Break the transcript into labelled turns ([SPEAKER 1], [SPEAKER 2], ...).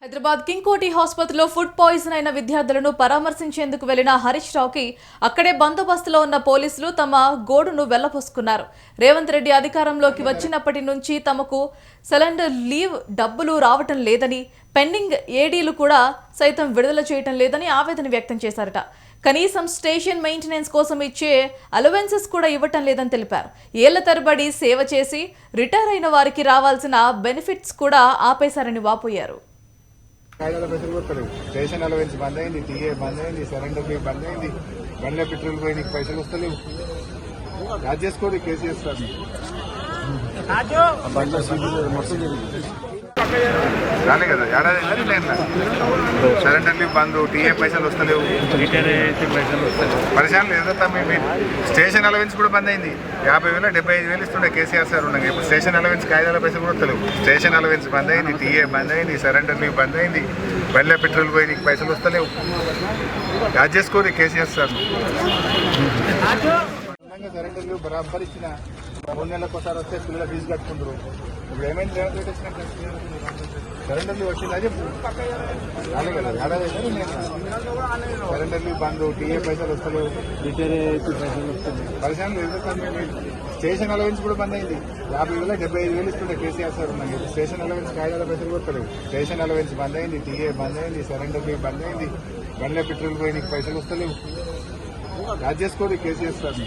[SPEAKER 1] Hyderabad king కోటి ఆసుపత్రిలో food poison అయిన విద్యార్థులను పరామర్శించేందుకు వెళ్లిన హరీష్ రావుకి అక్కడే బందోబస్తులో ఉన్న పోలీసులు తమ గోడును వెళ్లబోసుకున్నారు. రేవంత్ రెడ్డి అధికారంలోకి వచ్చినప్పటి నుంచి తమకు సిలిండర్ లీవ్ డబ్బులు రావటం లేదని, పెండింగ్ ఏడీలు కూడా సైతం విడుదల చేయటం లేదని ఆవేదన వ్యక్తం చేశారట. కనీసం స్టేషన్ మెయింటెనెన్స్ కోసం ఇచ్చే అలవెన్సెస్ కూడా ఇవ్వటం లేదని తెలిపారు. ఏళ్ల తరబడి సేవ చేసి రిటైర్ అయిన వారికి రావాల్సిన బెనిఫిట్స్ కూడా ఆపేశారని వాపోయారు.
[SPEAKER 2] స్టేషన్ అలవెన్స్ బంద్ అయింది, టీఏ బంద్ అయింది, సరెండర్ లీవ్ బంద్ అయింది, బండ్ల పెట్రోల్ పోయి నీకు పైసలు వస్తలేవు. యాడ్ చేసుకోండి, కేసు చేస్తారు. రాలే కదా ఏడాది సరెండర్ లీవ్ బంద్, టీఏ పైసలు వస్తలేవు, పరిశాన్ లేదు. స్టేషన్ అలవెన్స్ కూడా బంద్ అయింది. 50,000 75,000 ఇస్తుండే కేసీఆర్ సార్ ఉండగా ఇప్పుడు స్టేషన్ అలవెన్స్ కాయిదాల పైసలు కూడా వస్తలేవు. స్టేషన్ అలవెన్స్ బంద్ అయింది, టీఏ బంద్ అయింది, సరెండర్ లీవ్ బంద్ అయింది, బండ్ల పెట్రోల్ పోయి నీకు పైసలు వస్తలేవు. యాడ్ చేసుకోండి, కేసీఆర్ సార్. సరెండర్ లీవ్ బరాబర్ ఇచ్చిన 3 నెలలకు ఒకసారి వస్తే పిల్లల ఫీజు కట్టుకుంటారు. ఇప్పుడు ఏమైంది రేవంత్ రెడ్డి వచ్చినట్టు సరెండర్ లీవ్ వచ్చింది అది రాలే కదా ఏడాది. సరెండర్ లీవ్ బంద్, టీఏ పైసలు వస్తలేవు, పరిశాన్ లేదు. స్టేషన్ అలవెన్స్ కూడా బంద్ అయింది. 50,000 75,000 ఇస్తుండే కేసీఆర్ సార్ ఉన్నాయి. స్టేషన్ అలవెన్స్ కాయిదాల పైసలు కూడా వస్తలేవు. స్టేషన్ అలవెన్స్ బంద్ అయింది, టీఏ బంద్ అయింది, సరెండర్ లీవ్ బంద్ అయింది, బండ్ల పెట్రోల్ పోయి నీకు పైసలు వస్తలేవు. యాడ్ చేసుకోండి, కేసీఆర్ సార్.